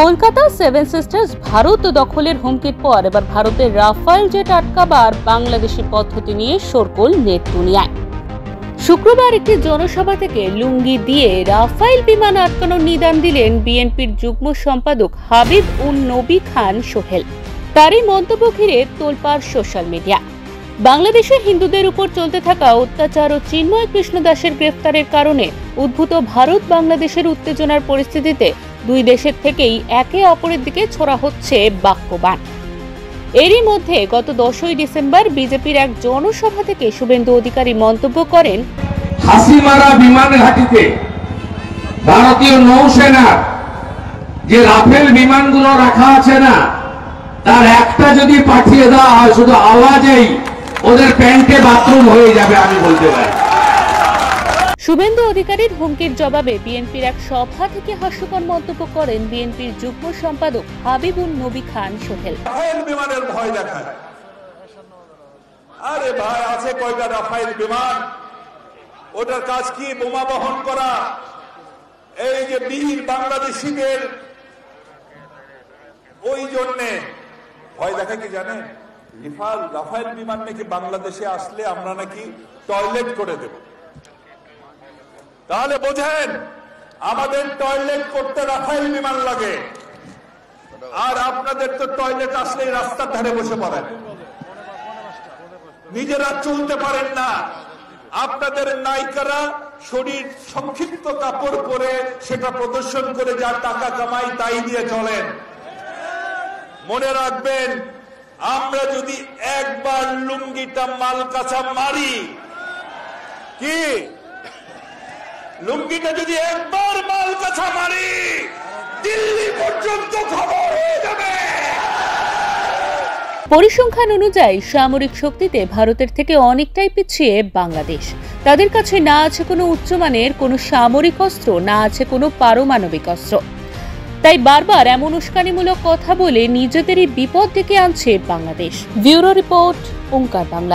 Kolkata seven sisters Bharat দখলের হুমকির পর এবার ভারতের রাফায়েল জেট আটকাবার বাংলাদেশি পদ্ধতি নিয়ে শোরগোল নেট দুনিয়ায়। শুক্রবার একটি জনসভা থেকে লুঙ্গি দিয়ে রাফায়েল বিমান আটকানোর নিদান দিলেন বিএনপির যুগ্ম সম্পাদক হাবিব উন নবী খান সোহেল। তারই মন্তব্য ঘিরে তোলপাড় সোশ্যাল মিডিয়া। বাংলাদেশে হিন্দুদের উপর চলতে থাকা অত্যাচার ও চিন্ময় কৃষ্ণ দাসের গ্রেফতারের কারণে উদ্ভূত ভারত বাংলাদেশের উত্তেজনার পরিস্থিতিতে দুই দেশের থেকেই একে অপরের দিকে ছোড়া হচ্ছে বাক্যবাণ। এরই মধ্যে গত 10ই ডিসেম্বর বিজেপির এক জনসভা থেকে শুভেন্দু অধিকারী মন্তব্য করেন, হাসিমারা বিমান ঘাঁটিতে ভারতীয় নৌসেনার যে রাফেল বিমানগুলো রাখা আছে না, তার একটা যদি পাঠিয়ে দেওয়া হয় শুধু আওয়াজেই ওদের প্যান্টে বাথরুম হয়ে যাবে, আমি বলতে পারি। শুভেন্দু অধিকারীর হুমকির জবাবে বিএনপির এক সভা থেকে হাস্যকর মন্তব্য করেন বিএনপির যুগ্ম সম্পাদক হাবিব উন নবী খান সোহেল। রাফায়েল বিমানের ভয় দেখায়। আরে ভাই, আছে কয়টা রাফায়েল বিমান? ওটার কাজ কি? বোমা বহন করা। এই যে বীর বাংলাদেশিদের ওই জন্যে ভয় দেখা কি জানেন? রাফায়েল বিমান নাকি বাংলাদেশে আসলে আমরা নাকি টয়লেট করে দেব। তাহলে বোঝেন, আমাদের টয়লেট করতে রাফায়েল বিমান লাগে, আর আপনাদের তো টয়লেট আসলেই রাস্তার ধারে বসে পড়েন, নিজেরা চলতে পারেন না। আপনাদের নায়িকারা শরীর সংক্ষিপ্ত কাপড় পরে সেটা প্রদর্শন করে যা টাকা কামাই তাই দিয়ে চলেন। মনে রাখবেন, আমরা যদি একবার লুঙ্গিটা মালকাছা মারি, কি লুঙ্গিটা যদি একবার মালকাছা মারি, দিল্লি পর্যন্ত খবর হয়ে যাবে। পরিসংখ্যান অনুযায়ী সামরিক শক্তিতে ভারতের থেকে অনেকটাই পিছিয়ে বাংলাদেশ। তাদের কাছে না আছে কোনো উচ্চমানের কোনো সামরিক অস্ত্র, না আছে কোনো পারমাণবিক অস্ত্র। তাই বারবার এমন উস্কানিমূলক কথা বলে নিজেদেরই বিপদ ডেকে আনছে বাংলাদেশ। ব্যুরো রিপোর্ট, ওঙ্কার বাংলা।